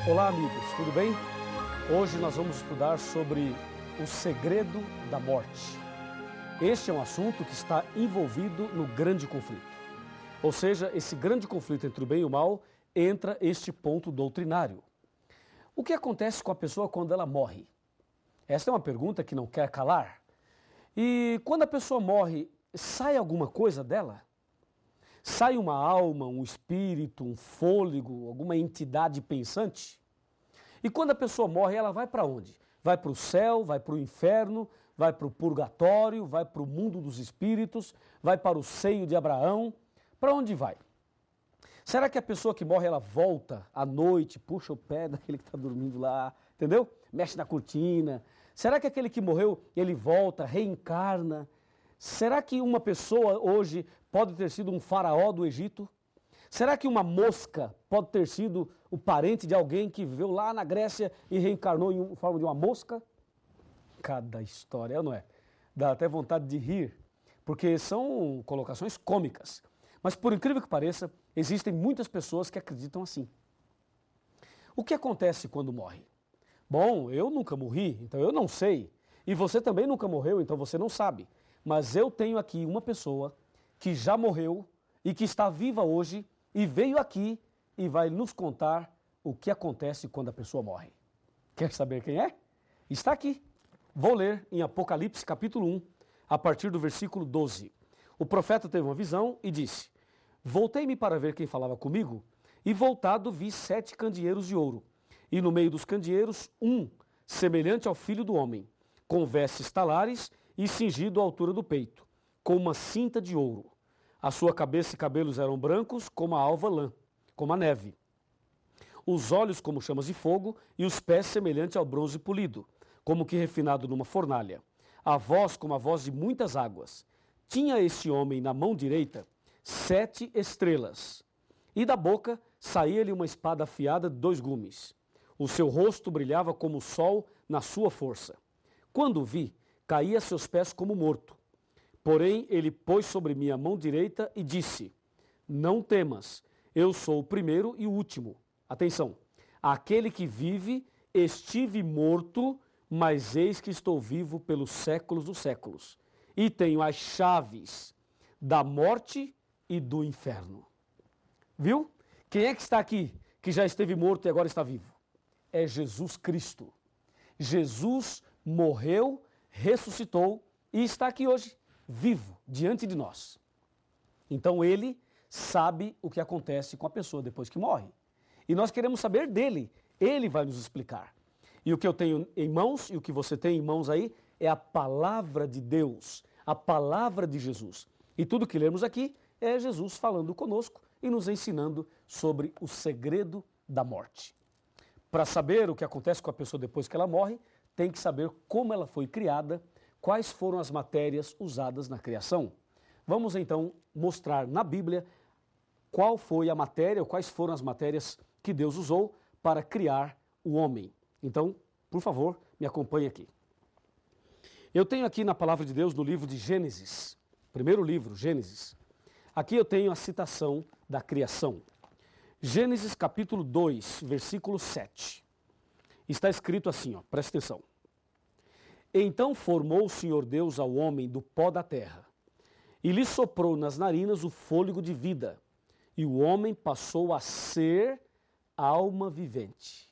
Olá, amigos, tudo bem? Hoje nós vamos estudar sobre o segredo da morte. Este é um assunto que está envolvido no grande conflito. Ou seja, esse grande conflito entre o bem e o mal entra este ponto doutrinário. O que acontece com a pessoa quando ela morre? Esta é uma pergunta que não quer calar. E quando a pessoa morre, sai alguma coisa dela? Sai uma alma, um espírito, um fôlego, alguma entidade pensante? E quando a pessoa morre, ela vai para onde? Vai para o céu, vai para o inferno, vai para o purgatório, vai para o mundo dos espíritos, vai para o seio de Abraão. Para onde vai? Será que a pessoa que morre, ela volta à noite, puxa o pé daquele que está dormindo lá, entendeu? Mexe na cortina. Será que aquele que morreu, ele volta, reencarna? Será que uma pessoa hoje pode ter sido um faraó do Egito? Será que uma mosca pode ter sido o parente de alguém que viveu lá na Grécia e reencarnou em forma de uma mosca? Cada história, não é? Dá até vontade de rir, porque são colocações cômicas. Mas por incrível que pareça, existem muitas pessoas que acreditam assim. O que acontece quando morre? Bom, eu nunca morri, então eu não sei. E você também nunca morreu, então você não sabe. Mas eu tenho aqui uma pessoa que já morreu e que está viva hoje e veio aqui e vai nos contar o que acontece quando a pessoa morre. Quer saber quem é? Está aqui. Vou ler em Apocalipse capítulo 1, a partir do versículo 12. O profeta teve uma visão e disse: Voltei-me para ver quem falava comigo, e voltado vi 7 candeeiros de ouro, e no meio dos candeeiros um, semelhante ao filho do homem, com vestes talares e cingido à altura do peito, com uma cinta de ouro. A sua cabeça e cabelos eram brancos como a alva lã, como a neve. Os olhos como chamas de fogo e os pés semelhante ao bronze polido, como que refinado numa fornalha. A voz como a voz de muitas águas. Tinha este homem na mão direita 7 estrelas, e da boca saía-lhe uma espada afiada de 2 gumes. O seu rosto brilhava como o sol na sua força. Quando o vi, caí a seus pés como morto. Porém, ele pôs sobre mim a mão direita e disse: Não temas, eu sou o primeiro e o último. Atenção, aquele que vive, estive morto, mas eis que estou vivo pelos séculos dos séculos. E tenho as chaves da morte e do inferno. Viu? Quem é que está aqui, que já esteve morto e agora está vivo? É Jesus Cristo. Jesus morreu, ressuscitou e está aqui hoje, vivo, diante de nós. Então ele sabe o que acontece com a pessoa depois que morre. E nós queremos saber dele, ele vai nos explicar. E o que eu tenho em mãos e o que você tem em mãos aí é a palavra de Deus, a palavra de Jesus. E tudo que lemos aqui é Jesus falando conosco e nos ensinando sobre o segredo da morte. Para saber o que acontece com a pessoa depois que ela morre, tem que saber como ela foi criada, quais foram as matérias usadas na criação. Vamos então mostrar na Bíblia qual foi a matéria, ou quais foram as matérias que Deus usou para criar o homem. Então, por favor, me acompanhe aqui. Eu tenho aqui na palavra de Deus, no livro de Gênesis, primeiro livro, Gênesis. Aqui eu tenho a citação da criação. Gênesis capítulo 2, versículo 7. Está escrito assim, ó, presta atenção. Então formou o Senhor Deus ao homem do pó da terra, e lhe soprou nas narinas o fôlego de vida, e o homem passou a ser alma vivente.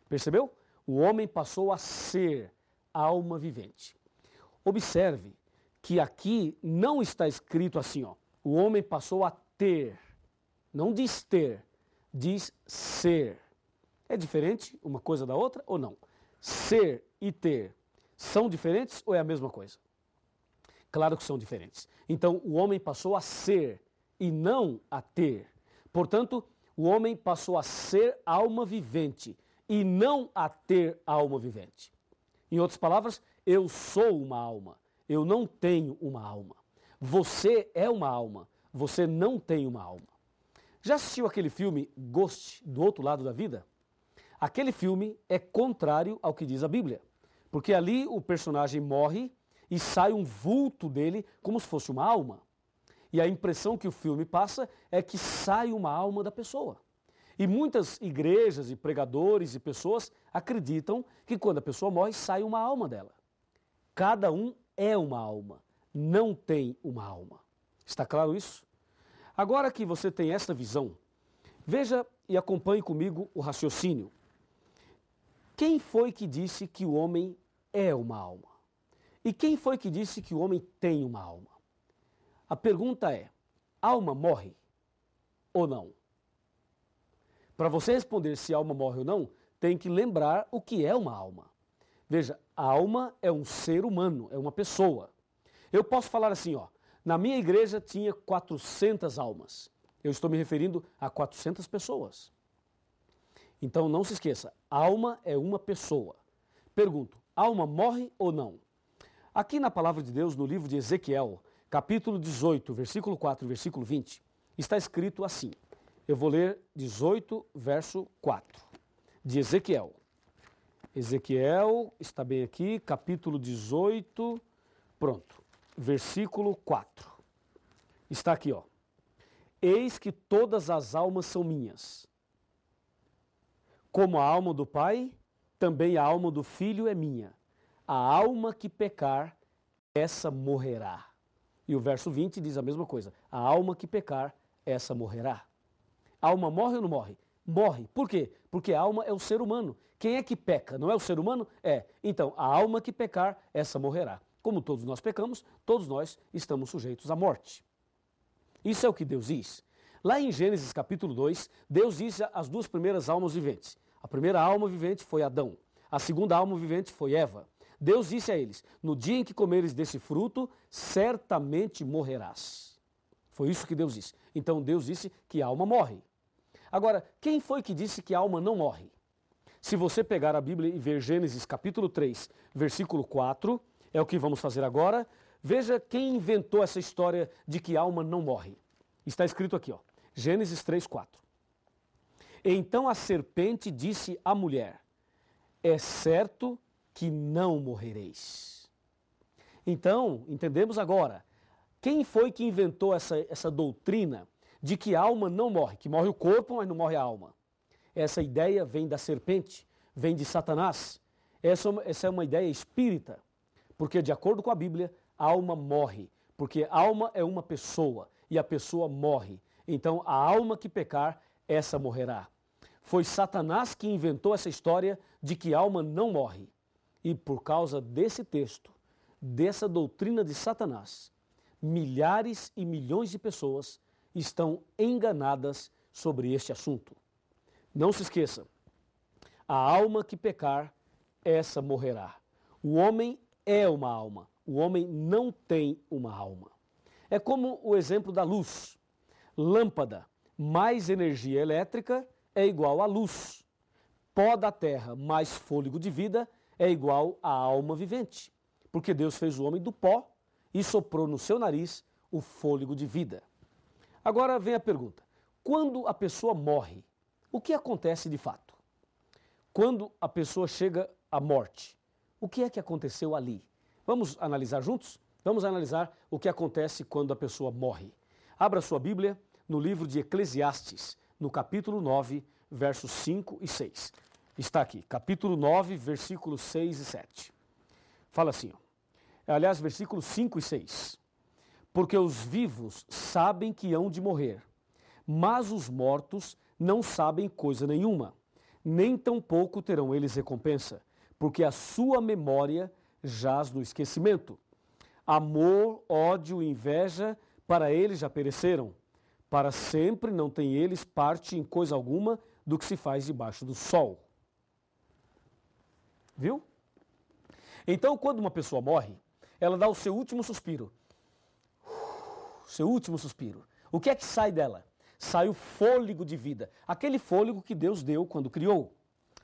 Percebeu? O homem passou a ser alma vivente. Observe que aqui não está escrito assim, ó, o homem passou a ter. Não diz ter, diz ser. É diferente uma coisa da outra ou não? Ser e ter são diferentes ou é a mesma coisa? Claro que são diferentes. Então, o homem passou a ser e não a ter. Portanto, o homem passou a ser alma vivente e não a ter alma vivente. Em outras palavras, eu sou uma alma, eu não tenho uma alma. Você é uma alma, você não tem uma alma. Já assistiu aquele filme Ghost, do outro lado da vida? Aquele filme é contrário ao que diz a Bíblia, porque ali o personagem morre e sai um vulto dele como se fosse uma alma. E a impressão que o filme passa é que sai uma alma da pessoa. E muitas igrejas e pregadores e pessoas acreditam que quando a pessoa morre, sai uma alma dela. Cada um é uma alma, não tem uma alma. Está claro isso? Agora que você tem esta visão, veja e acompanhe comigo o raciocínio. Quem foi que disse que o homem é uma alma? E quem foi que disse que o homem tem uma alma? A pergunta é: alma morre ou não? Para você responder se a alma morre ou não, tem que lembrar o que é uma alma. Veja, a alma é um ser humano, é uma pessoa. Eu posso falar assim, ó, na minha igreja tinha 400 almas. Eu estou me referindo a 400 pessoas. Então não se esqueça, alma é uma pessoa. Pergunto, alma morre ou não? Aqui na palavra de Deus, no livro de Ezequiel, capítulo 18, versículo 4 e versículo 20, está escrito assim. Eu vou ler 18, verso 4, de Ezequiel. Ezequiel, está bem aqui, capítulo 18, pronto, versículo 4. Está aqui, ó. Eis que todas as almas são minhas. Como a alma do Pai, também a alma do Filho é minha. A alma que pecar, essa morrerá. E o verso 20 diz a mesma coisa. A alma que pecar, essa morrerá. A alma morre ou não morre? Morre. Por quê? Porque a alma é o ser humano. Quem é que peca? Não é o ser humano? É. Então, a alma que pecar, essa morrerá. Como todos nós pecamos, todos nós estamos sujeitos à morte. Isso é o que Deus diz. Lá em Gênesis capítulo 2, Deus diz as duas primeiras almas viventes. A primeira alma vivente foi Adão. A segunda alma vivente foi Eva. Deus disse a eles, no dia em que comeres desse fruto, certamente morrerás. Foi isso que Deus disse. Então Deus disse que a alma morre. Agora, quem foi que disse que a alma não morre? Se você pegar a Bíblia e ver Gênesis capítulo 3, versículo 4, é o que vamos fazer agora, veja quem inventou essa história de que a alma não morre. Está escrito aqui, ó, Gênesis 3, 4. Então a serpente disse à mulher, é certo que não morrereis. Então, entendemos agora, quem foi que inventou essa doutrina de que a alma não morre, que morre o corpo, mas não morre a alma? Essa ideia vem da serpente, vem de Satanás. Essa é uma ideia espírita, porque de acordo com a Bíblia, a alma morre, porque a alma é uma pessoa e a pessoa morre. Então a alma que pecar, essa morrerá. Foi Satanás que inventou essa história de que a alma não morre. E por causa desse texto, dessa doutrina de Satanás, milhares e milhões de pessoas estão enganadas sobre este assunto. Não se esqueça, a alma que pecar, essa morrerá. O homem é uma alma, o homem não tem uma alma. É como o exemplo da luz. Lâmpada mais energia elétrica é igual a luz. Pó da terra mais fôlego de vida é igual a alma vivente. Porque Deus fez o homem do pó e soprou no seu nariz o fôlego de vida. Agora vem a pergunta, quando a pessoa morre, o que acontece de fato? Quando a pessoa chega à morte, o que é que aconteceu ali? Vamos analisar juntos? Vamos analisar o que acontece quando a pessoa morre. Abra sua Bíblia no livro de Eclesiastes, no capítulo 9, versos 5 e 6. Está aqui, capítulo 9, versículos 6 e 7. Fala assim, ó. Aliás, versículos 5 e 6. Porque os vivos sabem que hão de morrer, mas os mortos não sabem coisa nenhuma, nem tampouco terão eles recompensa, porque a sua memória jaz no esquecimento. Amor, ódio e inveja, para eles já pereceram. Para sempre não têm eles parte em coisa alguma do que se faz debaixo do sol. Viu? Então, quando uma pessoa morre, ela dá o seu último suspiro. Seu último suspiro. O que é que sai dela? Sai o fôlego de vida. Aquele fôlego que Deus deu quando criou.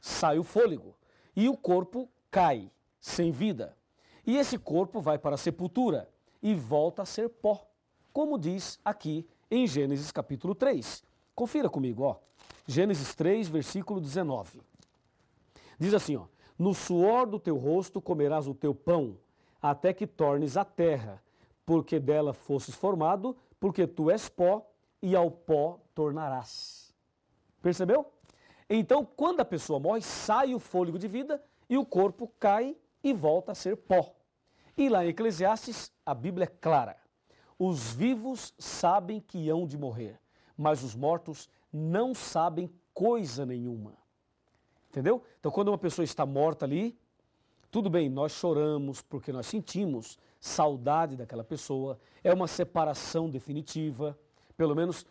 Sai o fôlego. E o corpo cai, sem vida. E esse corpo vai para a sepultura e volta a ser pó. Como diz aqui em Gênesis capítulo 3. Confira comigo, ó. Gênesis 3, versículo 19. Diz assim, ó. No suor do teu rosto comerás o teu pão, até que tornes a terra, porque dela fosses formado, porque tu és pó, e ao pó tornarás. Percebeu? Então, quando a pessoa morre, sai o fôlego de vida e o corpo cai e volta a ser pó. E lá em Eclesiastes, a Bíblia é clara. Os vivos sabem que hão de morrer, mas os mortos não sabem coisa nenhuma. Entendeu? Então, quando uma pessoa está morta ali, tudo bem, nós choramos porque nós sentimos saudade daquela pessoa, é uma separação definitiva, pelo menos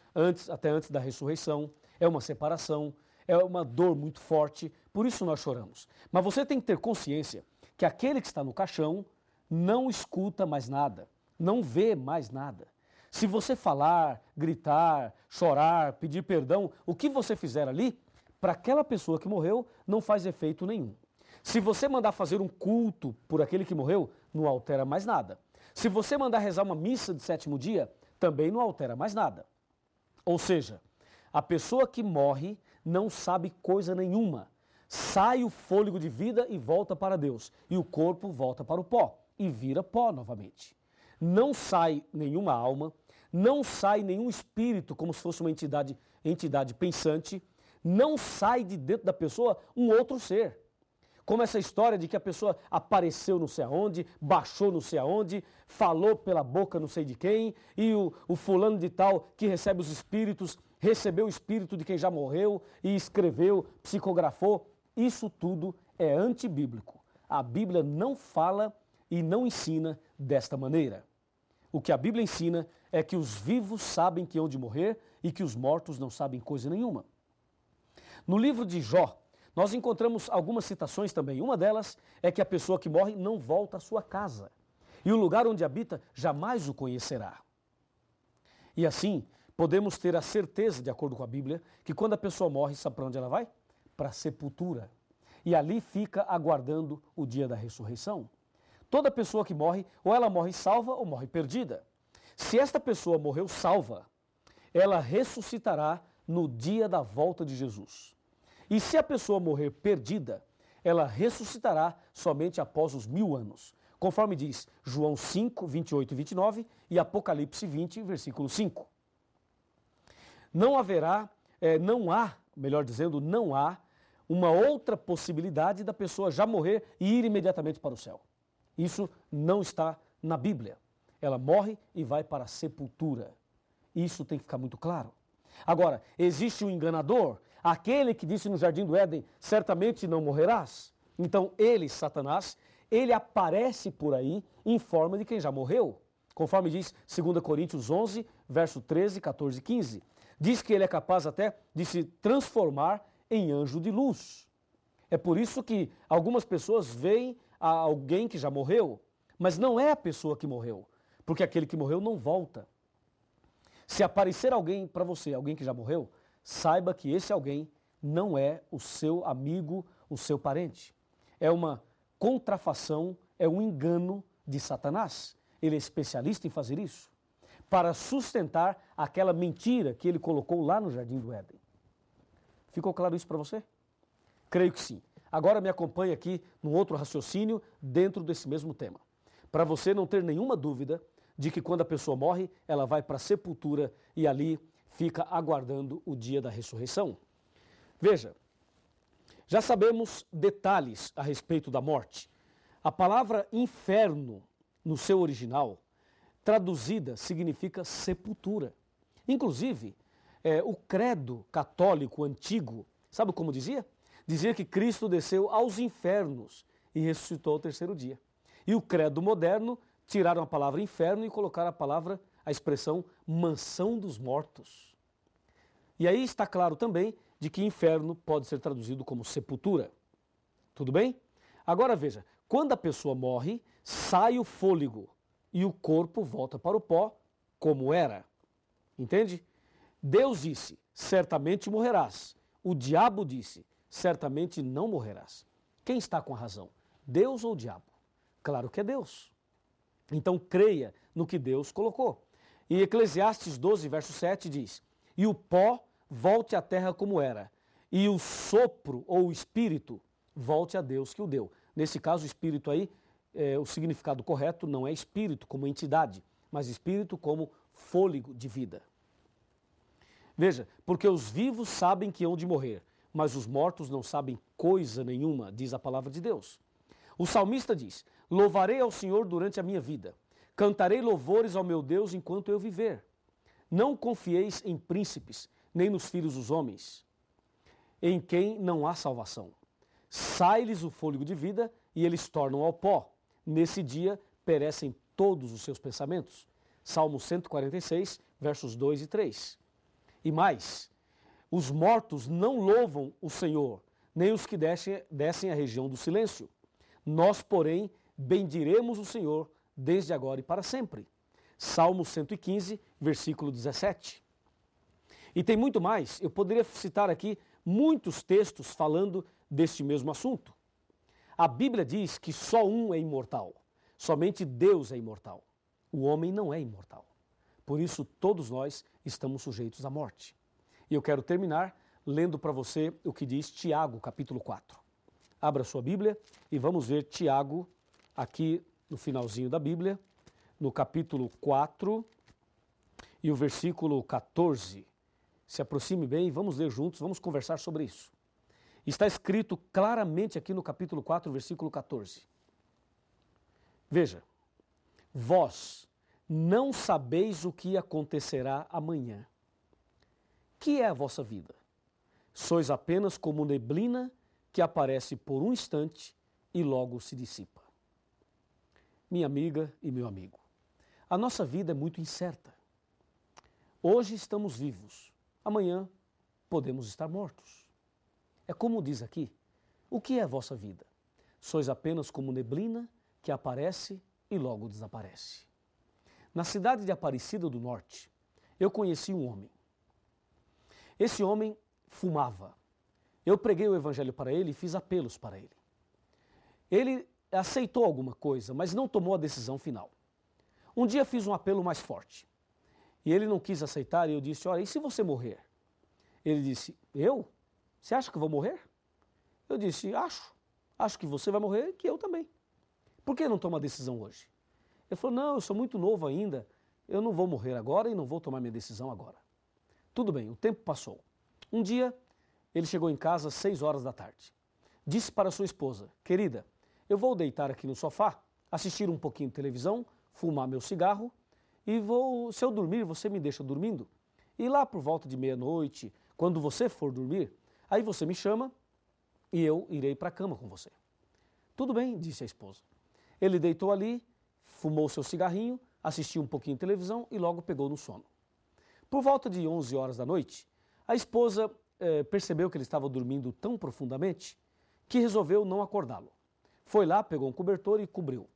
até antes da ressurreição, é uma separação, é uma dor muito forte, por isso nós choramos. Mas você tem que ter consciência que aquele que está no caixão não escuta mais nada, não vê mais nada. Se você falar, gritar, chorar, pedir perdão, o que você fizer ali, para aquela pessoa que morreu, não faz efeito nenhum. Se você mandar fazer um culto por aquele que morreu, não altera mais nada. Se você mandar rezar uma missa de sétimo dia, também não altera mais nada. Ou seja, a pessoa que morre não sabe coisa nenhuma. Sai o fôlego de vida e volta para Deus. E o corpo volta para o pó e vira pó novamente. Não sai nenhuma alma, não sai nenhum espírito como se fosse uma entidade pensante, não sai de dentro da pessoa um outro ser. Como essa história de que a pessoa apareceu não sei aonde, baixou não sei aonde, falou pela boca não sei de quem, e o fulano de tal que recebe os espíritos, recebeu o espírito de quem já morreu e escreveu, psicografou. Isso tudo é antibíblico. A Bíblia não fala e não ensina desta maneira. O que a Bíblia ensina é que os vivos sabem que hão de morrer e que os mortos não sabem coisa nenhuma. No livro de Jó, nós encontramos algumas citações também. Uma delas é que a pessoa que morre não volta à sua casa. E o lugar onde habita jamais o conhecerá. E assim, podemos ter a certeza, de acordo com a Bíblia, que quando a pessoa morre, sabe para onde ela vai? Para a sepultura. E ali fica aguardando o dia da ressurreição. Toda pessoa que morre, ou ela morre salva ou morre perdida. Se esta pessoa morreu salva, ela ressuscitará no dia da volta de Jesus. E se a pessoa morrer perdida, ela ressuscitará somente após os 1000 anos, conforme diz João 5, 28 e 29 e Apocalipse 20, versículo 5. Não há uma outra possibilidade da pessoa já morrer e ir imediatamente para o céu. Isso não está na Bíblia. Ela morre e vai para a sepultura. Isso tem que ficar muito claro. Agora, existe um enganador, aquele que disse no Jardim do Éden, certamente não morrerás. Então ele, Satanás, ele aparece por aí em forma de quem já morreu. Conforme diz 2 Coríntios 11, verso 13, 14 e 15. Diz que ele é capaz até de se transformar em anjo de luz. É por isso que algumas pessoas veem a alguém que já morreu, mas não é a pessoa que morreu, porque aquele que morreu não volta. Se aparecer alguém para você, alguém que já morreu, saiba que esse alguém não é o seu amigo, o seu parente. É uma contrafação, é um engano de Satanás. Ele é especialista em fazer isso, para sustentar aquela mentira que ele colocou lá no Jardim do Éden. Ficou claro isso para você? Creio que sim. Agora me acompanhe aqui num outro raciocínio dentro desse mesmo tema. Para você não ter nenhuma dúvida de que quando a pessoa morre, ela vai para a sepultura e ali fica aguardando o dia da ressurreição. Veja, já sabemos detalhes a respeito da morte. A palavra inferno, no seu original, traduzida, significa sepultura. Inclusive, o credo católico antigo, sabe como dizia? Dizia que Cristo desceu aos infernos e ressuscitou ao terceiro dia. E o credo moderno tiraram a palavra inferno e colocaram a expressão mansão dos mortos. E aí está claro também de que inferno pode ser traduzido como sepultura. Tudo bem? Agora veja, quando a pessoa morre, sai o fôlego e o corpo volta para o pó como era. Entende? Deus disse, certamente morrerás. O diabo disse, certamente não morrerás. Quem está com a razão? Deus ou o diabo? Claro que é Deus. Então creia no que Deus colocou. E Eclesiastes 12, verso 7 diz, e o pó volte à terra como era, e o sopro ou o espírito volte a Deus que o deu. Nesse caso, o espírito aí, o significado correto não é espírito como entidade, mas espírito como fôlego de vida. Veja, porque os vivos sabem que hão de morrer, mas os mortos não sabem coisa nenhuma, diz a palavra de Deus. O salmista diz: louvarei ao Senhor durante a minha vida, cantarei louvores ao meu Deus enquanto eu viver. Não confieis em príncipes, nem nos filhos dos homens, em quem não há salvação. Sai-lhes o fôlego de vida e eles tornam ao pó. Nesse dia perecem todos os seus pensamentos. Salmo 146, versos 2 e 3. E mais, os mortos não louvam o Senhor, nem os que descem à região do silêncio. Nós, porém, bendiremos o Senhor desde agora e para sempre. Salmo 115, versículo 17. E tem muito mais, eu poderia citar aqui muitos textos falando deste mesmo assunto. A Bíblia diz que só um é imortal, somente Deus é imortal. O homem não é imortal. Por isso, todos nós estamos sujeitos à morte. E eu quero terminar lendo para você o que diz Tiago, capítulo 4. Abra sua Bíblia e vamos ver Tiago, aqui no finalzinho da Bíblia, no capítulo 4 e o versículo 14. Se aproxime bem e vamos ler juntos, vamos conversar sobre isso. Está escrito claramente aqui no capítulo 4, versículo 14. Veja, vós não sabeis o que acontecerá amanhã. Que é a vossa vida? Sois apenas como neblina que aparece por um instante e logo se dissipa. Minha amiga e meu amigo, a nossa vida é muito incerta. Hoje estamos vivos, amanhã podemos estar mortos. É como diz aqui, o que é a vossa vida? Sois apenas como neblina que aparece e logo desaparece. Na cidade de Aparecida do Norte, eu conheci um homem. Esse homem fumava. Eu preguei o evangelho para ele e fiz apelos para ele. Ele aceitou alguma coisa, mas não tomou a decisão final. Um dia fiz um apelo mais forte. E ele não quis aceitar e eu disse, olha, e se você morrer? Ele disse, eu? Você acha que eu vou morrer? Eu disse, acho. Acho que você vai morrer e que eu também. Por que não toma a decisão hoje? Ele falou, não, eu sou muito novo ainda, eu não vou morrer agora e não vou tomar minha decisão agora. Tudo bem, o tempo passou. Um dia, ele chegou em casa às 6 horas da tarde. Disse para sua esposa, querida, eu vou deitar aqui no sofá, assistir um pouquinho de televisão, fumar meu cigarro e se eu dormir, você me deixa dormindo. E lá por volta de meia-noite, quando você for dormir, aí você me chama e eu irei para a cama com você. Tudo bem, disse a esposa. Ele deitou ali, fumou seu cigarrinho, assistiu um pouquinho de televisão e logo pegou no sono. Por volta de 11 horas da noite, a esposa percebeu que ele estava dormindo tão profundamente que resolveu não acordá-lo. Foi lá, pegou um cobertor e cobriu.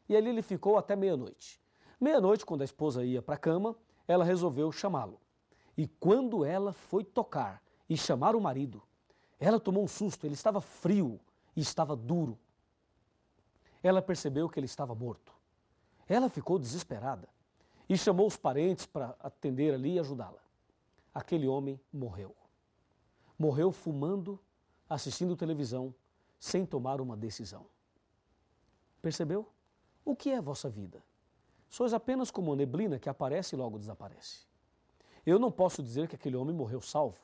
E ali ele ficou até meia-noite. Meia-noite, quando a esposa ia para a cama, ela resolveu chamá-lo. E quando ela foi tocar e chamar o marido, ela tomou um susto, ele estava frio e estava duro. Ela percebeu que ele estava morto. Ela ficou desesperada e chamou os parentes para atender ali e ajudá-la. Aquele homem morreu. Morreu fumando, assistindo televisão, sem tomar uma decisão. Percebeu? O que é a vossa vida? Sois apenas como uma neblina que aparece e logo desaparece. Eu não posso dizer que aquele homem morreu salvo,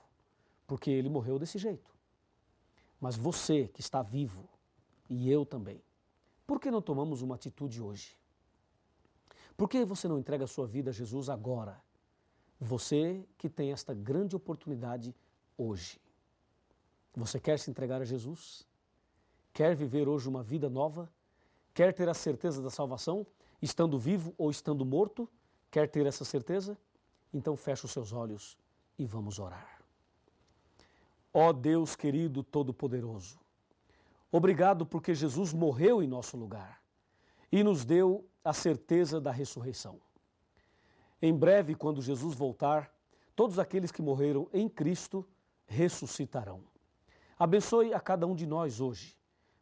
porque ele morreu desse jeito. Mas você que está vivo, e eu também, por que não tomamos uma atitude hoje? Por que você não entrega a sua vida a Jesus agora? Você que tem esta grande oportunidade hoje. Você quer se entregar a Jesus? Quer viver hoje uma vida nova? Quer ter a certeza da salvação, estando vivo ou estando morto? Quer ter essa certeza? Então feche os seus olhos e vamos orar. Ó Deus querido Todo-Poderoso, obrigado porque Jesus morreu em nosso lugar e nos deu a certeza da ressurreição. Em breve, quando Jesus voltar, todos aqueles que morreram em Cristo ressuscitarão. Abençoe a cada um de nós hoje,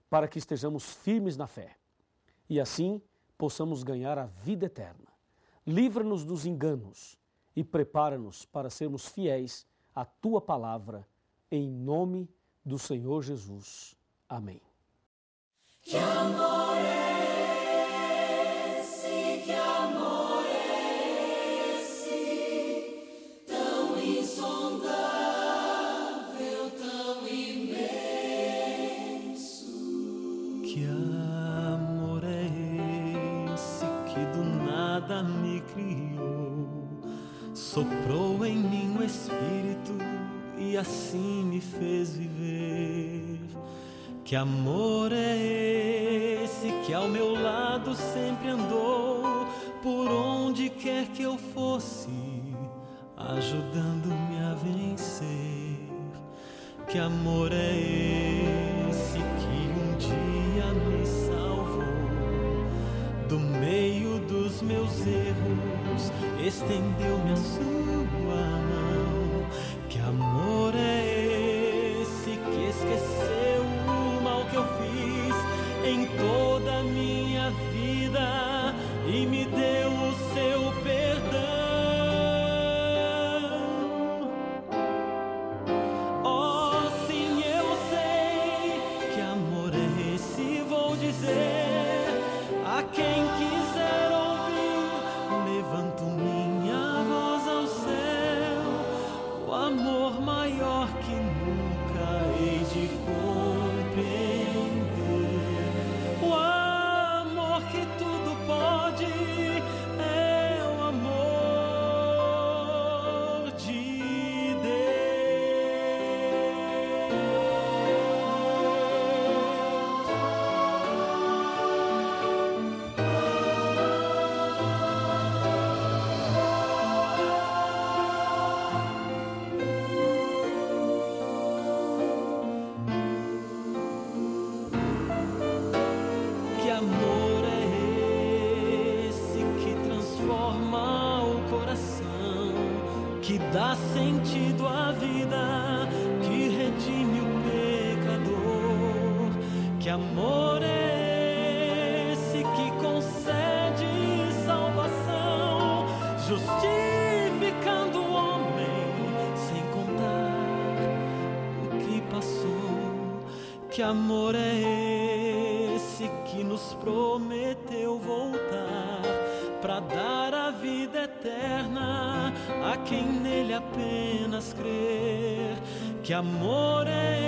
para que estejamos firmes na fé e assim possamos ganhar a vida eterna. Livra-nos dos enganos e prepara-nos para sermos fiéis à Tua palavra, em nome do Senhor Jesus. Amém. Tão insondável. soprou em mim o Espírito e assim me fez viver. Que amor é esse que ao meu lado sempre andou, por onde quer que eu fosse, ajudando-me a vencer. Que amor é esse que um dia me salvou do meio dos meus erros, estendeu-me a sua mão. Que amor é esse que esqueceu o mal que eu fiz em toda a minha vida e me deu o seu perdão. Oh, sim, eu sei que amor é esse, vou dizer a quem quiser ouvir. Levanto minha voz ao céu, o amor maior que nunca hei de compreender. O amor que tudo pode é o amor de Que amor é esse que transforma o coração, que dá sentido à vida, que redime o pecador? Que amor é esse que concede salvação, justificando o homem sem contar o que passou? Que amor é esse que nos prometeu voltar para dar a vida eterna a quem nele apenas crer? Que amor é